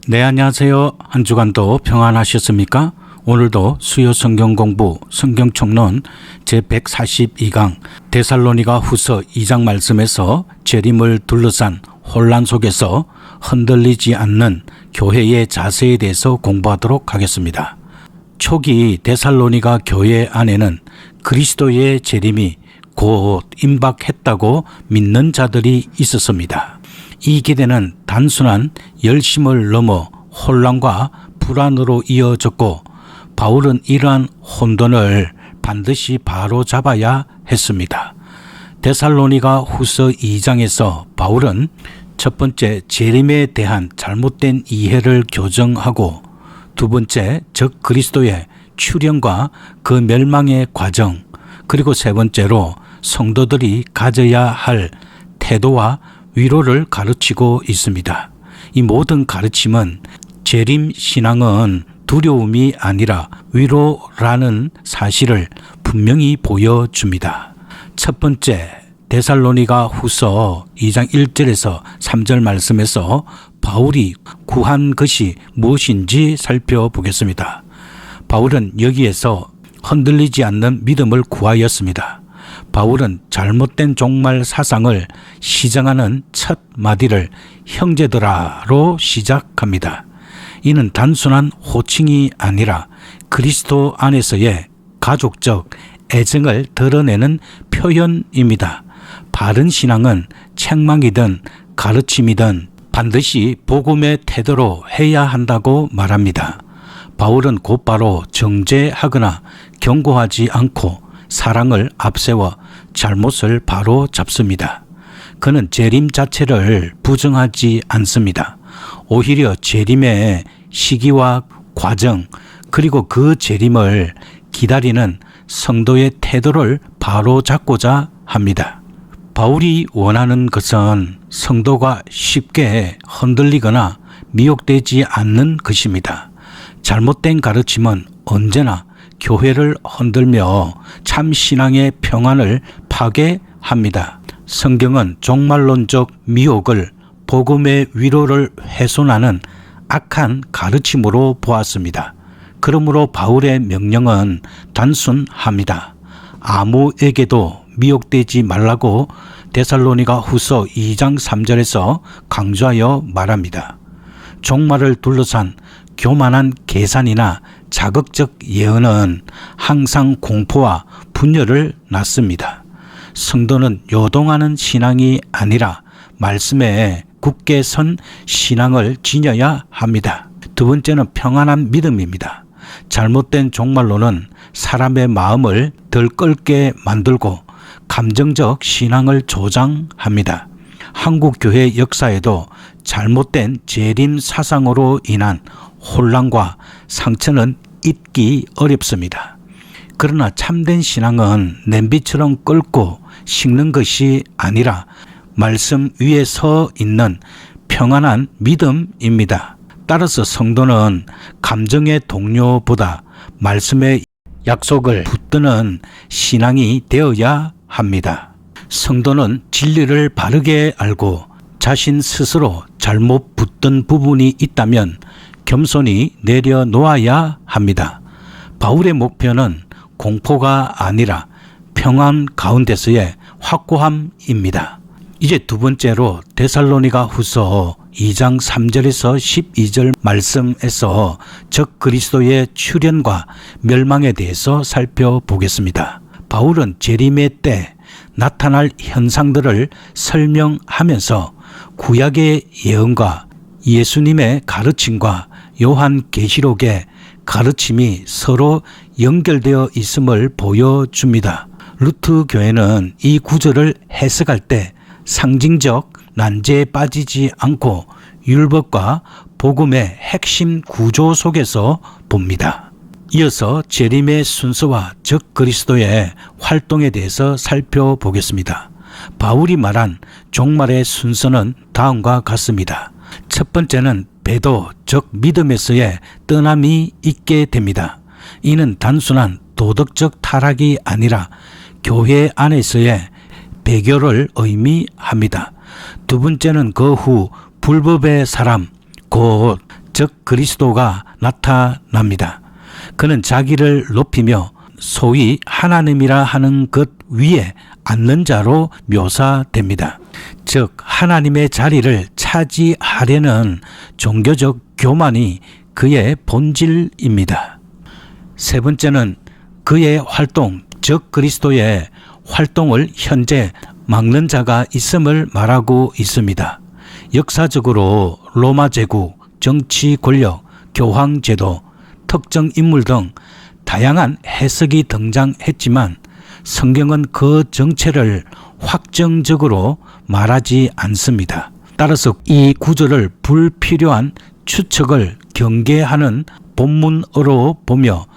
네, 안녕하세요. 한 주간도 평안하셨습니까? 오늘도 수요 성경 공부 성경 총론 제142강 데살로니가 후서 2장 말씀에서 재림을 둘러싼 혼란 속에서 흔들리지 않는 교회의 자세에 대해서 공부하도록 하겠습니다. 초기 데살로니가 교회 안에는 그리스도의 재림이 곧 임박했다고 믿는 자들이 있었습니다. 이 기대는 단순한 열심을 넘어 혼란과 불안으로 이어졌고 바울은 이러한 혼돈을 반드시 바로잡아야 했습니다. 데살로니가 후서 2장에서 바울은 첫 번째 재림에 대한 잘못된 이해를 교정하고 두 번째 적 그리스도의 출현과 그 멸망의 과정, 그리고 세 번째로 성도들이 가져야 할 태도와 위로를 가르치고 있습니다. 이 모든 가르침은 재림 신앙은 두려움이 아니라 위로라는 사실을 분명히 보여줍니다. 첫 번째, 데살로니가 후서 2장 1절에서 3절 말씀에서 바울이 구한 것이 무엇인지 살펴보겠습니다. 바울은 여기에서 흔들리지 않는 믿음을 구하였습니다. 바울은 잘못된 종말 사상을 시정하는 첫 마디를 형제들아로 시작합니다. 이는 단순한 호칭이 아니라 그리스도 안에서의 가족적 애정을 드러내는 표현입니다. 바른 신앙은 책망이든 가르침이든 반드시 복음의 태도로 해야 한다고 말합니다. 바울은 곧바로 정죄하거나 경고하지 않고 사랑을 앞세워 잘못을 바로 잡습니다. 그는 재림 자체를 부정하지 않습니다. 오히려 재림의 시기와 과정, 그리고 그 재림을 기다리는 성도의 태도를 바로 잡고자 합니다. 바울이 원하는 것은 성도가 쉽게 흔들리거나 미혹되지 않는 것입니다. 잘못된 가르침은 언제나 교회를 흔들며 참 신앙의 평안을 파괴합니다. 성경은 종말론적 미혹을 복음의 위로를 훼손하는 악한 가르침으로 보았습니다. 그러므로 바울의 명령은 단순합니다. 아무에게도 미혹되지 말라고 데살로니가 후서 2장 3절에서 강조하여 말합니다. 종말을 둘러싼 교만한 계산이나 자극적 예언은 항상 공포와 분열을 낳습니다. 성도는 요동하는 신앙이 아니라 말씀에 굳게 선 신앙을 지녀야 합니다. 두 번째는 평안한 믿음입니다. 잘못된 종말론은 사람의 마음을 들끓게 만들고 감정적 신앙을 조장합니다. 한국 교회 역사에도 잘못된 재림 사상으로 인한 혼란과 상처는 잊기 어렵습니다. 그러나 참된 신앙은 냄비처럼 끓고 식는 것이 아니라 말씀 위에 서 있는 평안한 믿음입니다. 따라서 성도는 감정의 동료보다 말씀의 약속을 붙드는 신앙이 되어야 합니다. 성도는 진리를 바르게 알고 자신 스스로 잘못 붙든 부분이 있다면 겸손히 내려놓아야 합니다. 바울의 목표는 공포가 아니라 평안 가운데서의 확고함입니다. 이제 두 번째로 데살로니가 후서 2장 3절에서 12절 말씀에서 적 그리스도의 출현과 멸망에 대해서 살펴보겠습니다. 바울은 재림의 때 나타날 현상들을 설명하면서 구약의 예언과 예수님의 가르침과 요한계시록의 가르침이 서로 연결되어 있음을 보여줍니다. 루트 교회는 이 구절을 해석할 때 상징적 난제에 빠지지 않고 율법과 복음의 핵심 구조 속에서 봅니다. 이어서 재림의 순서와 적 그리스도의 활동에 대해서 살펴보겠습니다. 바울이 말한 종말의 순서는 다음과 같습니다. 첫 번째는 배도 즉 믿음에서의 떠남이 있게 됩니다. 이는 단순한 도덕적 타락이 아니라 교회 안에서의 배교를 의미합니다. 두 번째는 그 후 불법의 사람, 곧 즉 그리스도가 나타납니다. 그는 자기를 높이며 소위 하나님이라 하는 것 위에 앉는 자로 묘사됩니다. 즉 하나님의 자리를 차지하려는 종교적 교만이 그의 본질입니다. 세 번째는 그의 활동, 즉 그리스도의 활동을 현재 막는 자가 있음을 말하고 있습니다. 역사적으로 로마 제국, 정치 권력, 교황 제도, 특정 인물 등 다양한 해석이 등장했지만 성경은 그 정체를 확정적으로 말하지 않습니다. 따라서 이 구절을 불필요한 추측을 경계하는 본문으로 보며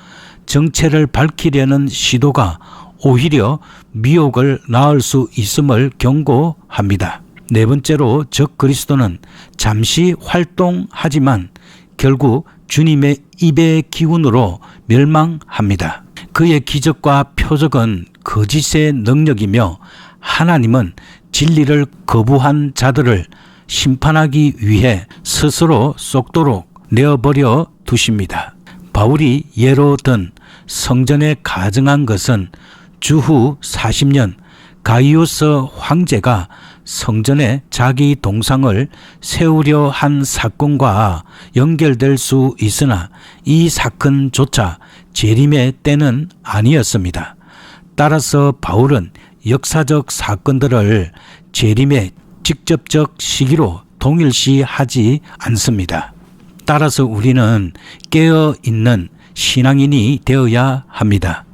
정체를 밝히려는 시도가 오히려 미혹을 낳을 수 있음을 경고합니다. 네 번째로 적 그리스도는 잠시 활동하지만 결국 주님의 입의 기운으로 멸망합니다. 그의 기적과 표적은 거짓의 능력이며 하나님은 진리를 거부한 자들을 심판하기 위해 스스로 썩도록 내어버려 두십니다. 바울이 예로 든 성전에 가증한 것은 주후 40년 가이오스 황제가 성전에 자기 동상을 세우려 한 사건과 연결될 수 있으나 이 사건조차 재림의 때는 아니었습니다. 따라서 바울은 역사적 사건들을 재림의 직접적 시기로 동일시하지 않습니다. 따라서 우리는 깨어있는 신앙인이 되어야 합니다.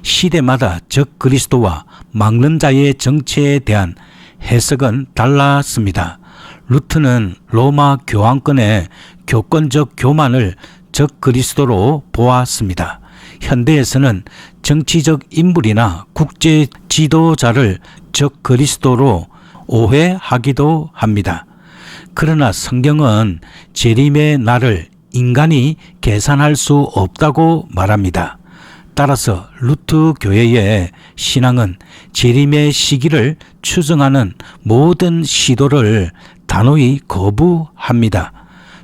시대마다 적 그리스도와 막는 자의 정체에 대한 해석은 달랐습니다. 루트는 로마 교황권의 교권적 교만을 적 그리스도로 보았습니다. 현대에서는 정치적 인물이나 국제 지도자를 적 그리스도로 오해하기도 합니다. 그러나 성경은 재림의 날을 인간이 계산할 수 없다고 말합니다. 따라서 루트 교회의 신앙은 재림의 시기를 추정하는 모든 시도를 단호히 거부합니다.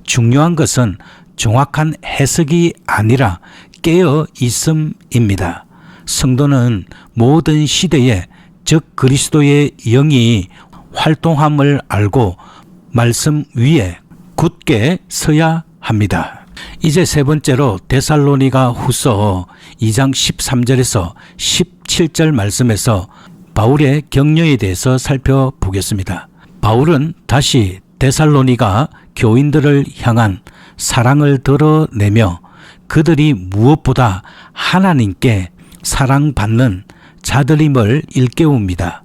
중요한 것은 정확한 해석이 아니라 깨어 있음입니다. 성도는 모든 시대에 적 그리스도의 영이 활동함을 알고 말씀 위에 굳게 서야 합니다. 이제 세 번째로 데살로니가 후서 2장 13절에서 17절 말씀에서 바울의 격려에 대해서 살펴보겠습니다. 바울은 다시 데살로니가 교인들을 향한 사랑을 드러내며 그들이 무엇보다 하나님께 사랑받는 자들임을 일깨웁니다.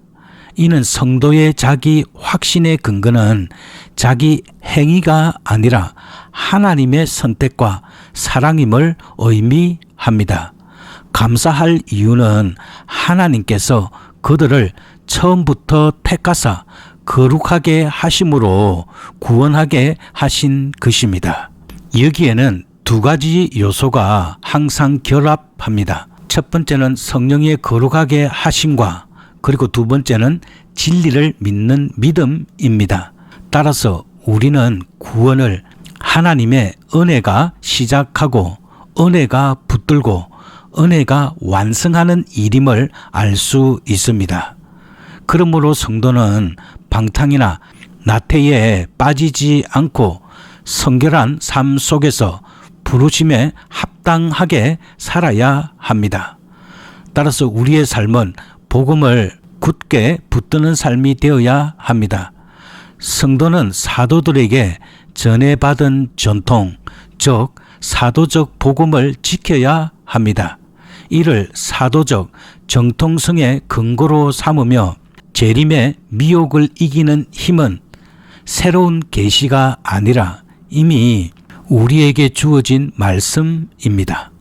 이는 성도의 자기 확신의 근거는 자기 행위가 아니라 하나님의 선택과 사랑임을 의미합니다. 감사할 이유는 하나님께서 그들을 처음부터 택하사 거룩하게 하심으로 구원하게 하신 것입니다. 여기에는 두 가지 요소가 항상 결합합니다. 첫 번째는 성령의 거룩하게 하심과 그리고 두 번째는 진리를 믿는 믿음입니다. 따라서 우리는 구원을 하나님의 은혜가 시작하고 은혜가 붙들고 은혜가 완성하는 일임을 알 수 있습니다. 그러므로 성도는 방탕이나 나태에 빠지지 않고 성결한 삶 속에서 부르심에 합당하게 살아야 합니다. 따라서 우리의 삶은 복음을 굳게 붙드는 삶이 되어야 합니다. 성도는 사도들에게 전해받은 전통, 즉 사도적 복음을 지켜야 합니다. 이를 사도적 정통성의 근거로 삼으며 재림의 미혹을 이기는 힘은 새로운 계시가 아니라 이미 우리에게 주어진 말씀입니다.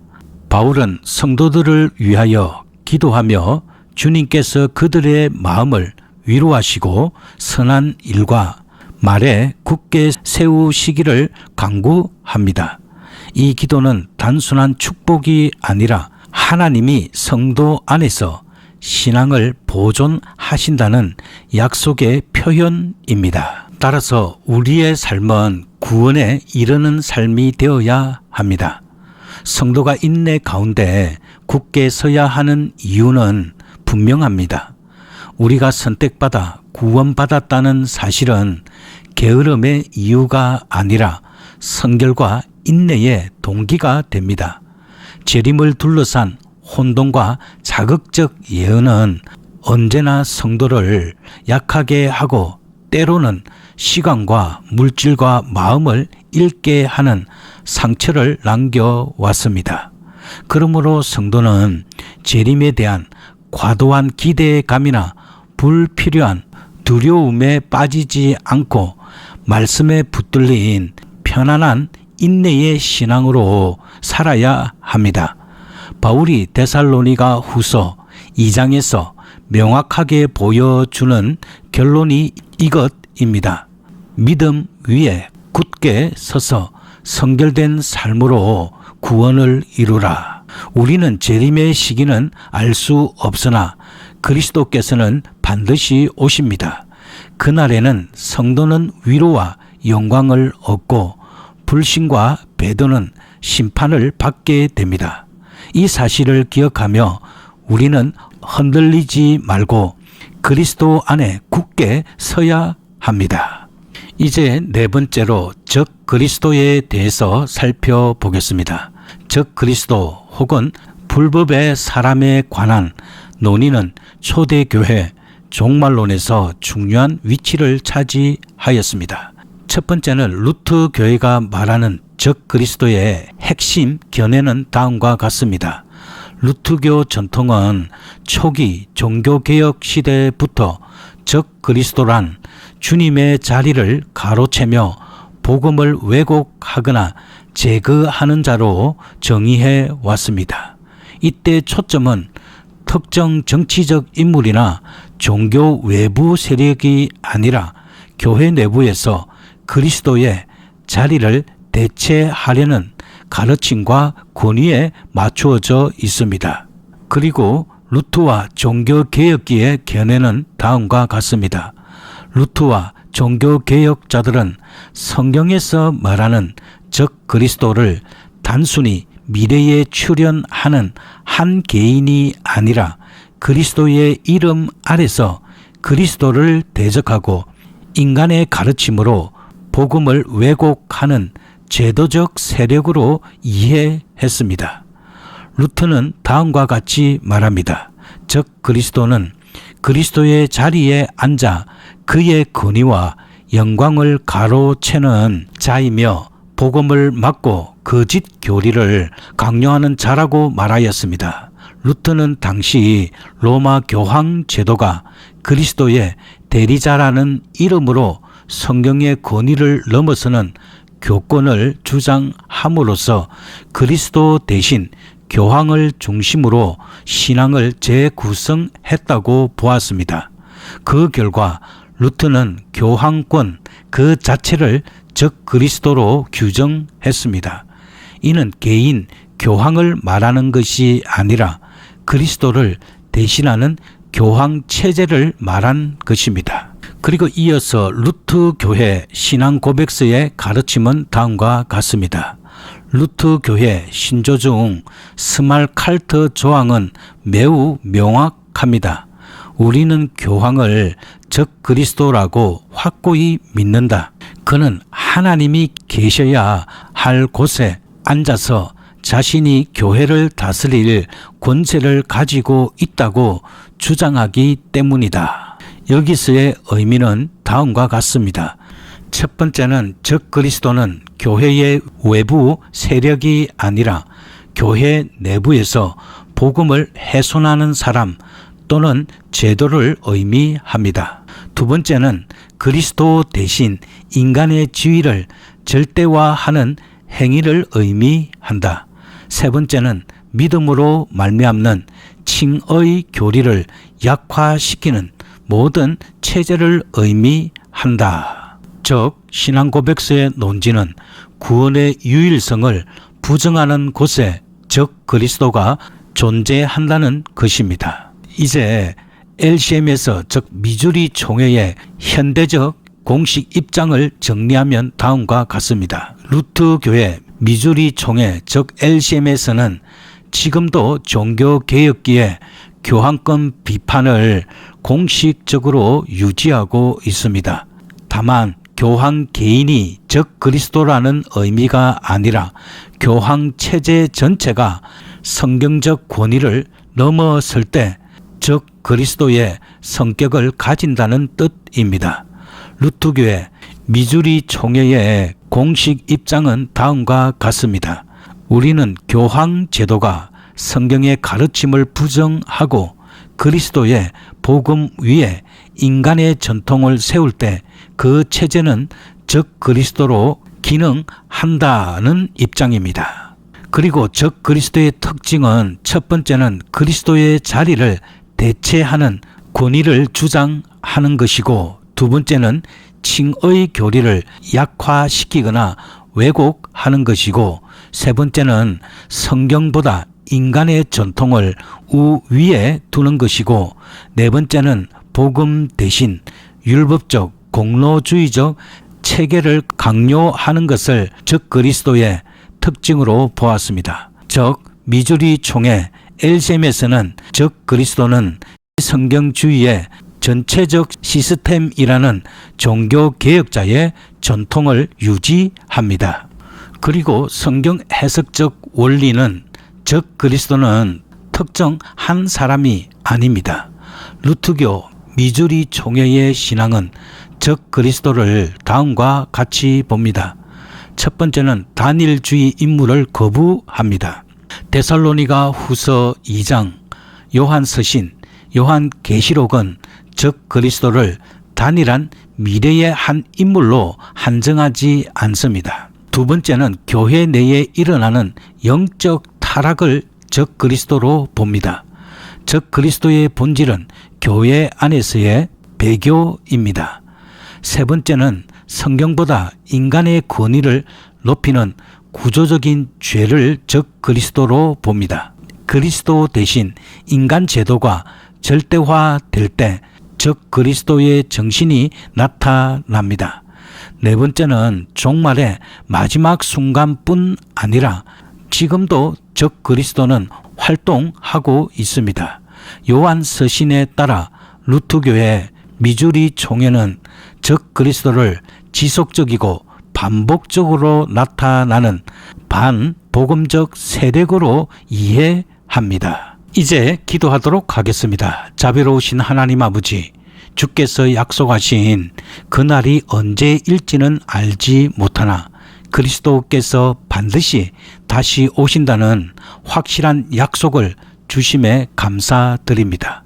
바울은 성도들을 위하여 기도하며 주님께서 그들의 마음을 위로하시고 선한 일과 말에 굳게 세우시기를 간구합니다. 이 기도는 단순한 축복이 아니라 하나님이 성도 안에서 신앙을 보존하신다는 약속의 표현입니다. 따라서 우리의 삶은 구원에 이르는 삶이 되어야 합니다. 성도가 인내 가운데 굳게 서야 하는 이유는 분명합니다. 우리가 선택받아 구원받았다는 사실은 게으름의 이유가 아니라 성결과 인내의 동기가 됩니다. 재림을 둘러싼 혼돈과 자극적 예언은 언제나 성도를 약하게 하고 때로는 시간과 물질과 마음을 잃게 하는 상처를 남겨왔습니다. 그러므로 성도는 재림에 대한 과도한 기대감이나 불필요한 두려움에 빠지지 않고 말씀에 붙들린 편안한 인내의 신앙으로 살아야 합니다. 바울이 데살로니가 후서 2장에서 명확하게 보여주는 결론이 이것입니다. 믿음 위에 굳게 서서 성결된 삶으로 구원을 이루라. 우리는 재림의 시기는 알 수 없으나 그리스도께서는 반드시 오십니다. 그날에는 성도는 위로와 영광을 얻고 불신과 배도는 심판을 받게 됩니다. 이 사실을 기억하며 우리는 흔들리지 말고 그리스도 안에 굳게 서야 합니다. 이제 네 번째로 적 그리스도에 대해서 살펴보겠습니다. 적 그리스도 혹은 불법의 사람에 관한 논의는 초대교회 종말론에서 중요한 위치를 차지하였습니다. 첫 번째는 루트 교회가 말하는 적 그리스도의 핵심 견해는 다음과 같습니다. 루트교 전통은 초기 종교개혁 시대부터 적 그리스도란 주님의 자리를 가로채며 복음을 왜곡하거나 제거하는 자로 정의해 왔습니다. 이때 초점은 특정 정치적 인물이나 종교 외부 세력이 아니라 교회 내부에서 그리스도의 자리를 대체하려는 가르침과 권위에 맞추어져 있습니다. 그리고 루트와 종교개혁기의 견해는 다음과 같습니다. 루트와 종교개혁자들은 성경에서 말하는 적 그리스도를 단순히 미래에 출현하는 한 개인이 아니라 그리스도의 이름 아래서 그리스도를 대적하고 인간의 가르침으로 복음을 왜곡하는 제도적 세력으로 이해했습니다. 루터는 다음과 같이 말합니다. 적 그리스도는 그리스도의 자리에 앉아 그의 권위와 영광을 가로채는 자이며 복음을 막고 거짓 교리를 강요하는 자라고 말하였습니다. 루터는 당시 로마 교황 제도가 그리스도의 대리자라는 이름으로 성경의 권위를 넘어서는 교권을 주장함으로써 그리스도 대신 교황을 중심으로 신앙을 재구성했다고 보았습니다. 그 결과 루터는 교황권 그 자체를 적 그리스도로 규정했습니다. 이는 개인 교황을 말하는 것이 아니라 그리스도를 대신하는 교황 체제를 말한 것입니다. 그리고 이어서 루트 교회 신앙 고백서의 가르침은 다음과 같습니다. 루트 교회 신조 중 스말칼트 조항은 매우 명확합니다. 우리는 교황을 적 그리스도라고 확고히 믿는다. 그는 하나님이 계셔야 할 곳에 앉아서 자신이 교회를 다스릴 권세를 가지고 있다고 주장하기 때문이다. 여기서의 의미는 다음과 같습니다. 첫 번째는 적 그리스도는 교회의 외부 세력이 아니라 교회 내부에서 복음을 훼손하는 사람 또는 제도를 의미합니다. 두 번째는 그리스도 대신 인간의 지위를 절대화하는 행위를 의미한다. 세 번째는 믿음으로 말미암는 칭의 교리를 약화시키는 모든 체제를 의미한다. 즉 신앙 고백서의 논지는 구원의 유일성을 부정하는 곳에 적 그리스도가 존재한다는 것입니다. 이제 LCM에서 즉 미주리 총회의 현대적 공식 입장을 정리하면 다음과 같습니다. 루트 교회 미주리 총회 즉 LCM에서는 지금도 종교개혁기에 교황권 비판을 공식적으로 유지하고 있습니다. 다만 교황 개인이 적 그리스도라는 의미가 아니라 교황 체제 전체가 성경적 권위를 넘어설 때 적 그리스도의 성격을 가진다는 뜻입니다. 루트교회 미주리 총회의 공식 입장은 다음과 같습니다. 우리는 교황 제도가 성경의 가르침을 부정하고 그리스도의 복음 위에 인간의 전통을 세울 때 그 체제는 적 그리스도로 기능한다는 입장입니다. 그리고 적 그리스도의 특징은 첫 번째는 그리스도의 자리를 대체하는 권위를 주장하는 것이고, 두 번째는 칭의 교리를 약화시키거나 왜곡하는 것이고, 세 번째는 성경보다 인간의 전통을 우위에 두는 것이고, 네 번째는 복음 대신 율법적 공로주의적 체계를 강요하는 것을 적 그리스도의 특징으로 보았습니다. 즉 미주리 총회 LCM에서는 적 그리스도는 성경주의의 전체적 시스템이라는 종교개혁자의 전통을 유지합니다. 그리고 성경 해석적 원리는 적 그리스도는 특정 한 사람이 아닙니다. 루트교 미주리 총회의 신앙은 적 그리스도를 다음과 같이 봅니다. 첫 번째는 단일주의 인물을 거부합니다. 데살로니가 후서 2장, 요한서신, 요한계시록은 적 그리스도를 단일한 미래의 한 인물로 한정하지 않습니다. 두 번째는 교회 내에 일어나는 영적 타락을 적 그리스도로 봅니다. 적 그리스도의 본질은 교회 안에서의 배교입니다. 세 번째는 성경보다 인간의 권위를 높이는 구조적인 죄를 적 그리스도로 봅니다. 그리스도 대신 인간 제도가 절대화될 때 적 그리스도의 정신이 나타납니다. 네 번째는 종말의 마지막 순간뿐 아니라 지금도 적 그리스도는 활동하고 있습니다. 요한 서신에 따라 루트교회 미주리 총회는 적 그리스도를 지속적이고 반복적으로 나타나는 반복음적 세력으로 이해합니다. 이제 기도하도록 하겠습니다. 자비로우신 하나님 아버지, 주께서 약속하신 그날이 언제일지는 알지 못하나 그리스도께서 반드시 다시 오신다는 확실한 약속을 주심에 감사드립니다.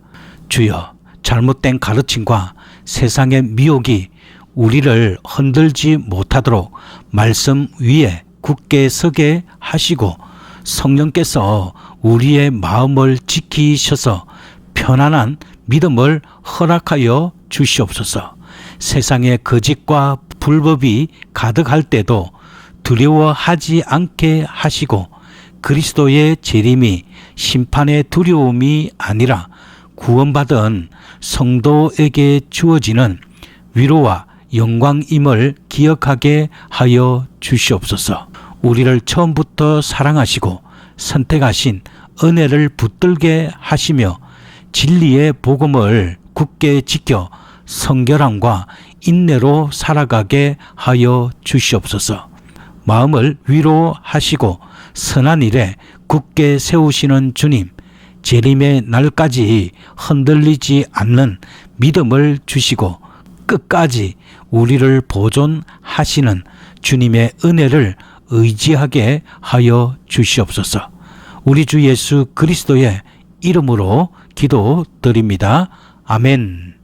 주여, 잘못된 가르침과 세상의 미혹이 우리를 흔들지 못하도록 말씀 위에 굳게 서게 하시고 성령께서 우리의 마음을 지키셔서 편안한 믿음을 허락하여 주시옵소서. 세상의 거짓과 불법이 가득할 때도 두려워하지 않게 하시고 그리스도의 재림이 심판의 두려움이 아니라 구원받은 성도에게 주어지는 위로와 영광임을 기억하게 하여 주시옵소서. 우리를 처음부터 사랑하시고 선택하신 은혜를 붙들게 하시며 진리의 복음을 굳게 지켜 성결함과 인내로 살아가게 하여 주시옵소서. 마음을 위로하시고 선한 일에 굳게 세우시는 주님, 재림의 날까지 흔들리지 않는 믿음을 주시고 끝까지 우리를 보존하시는 주님의 은혜를 의지하게 하여 주시옵소서. 우리 주 예수 그리스도의 이름으로 기도드립니다. 아멘.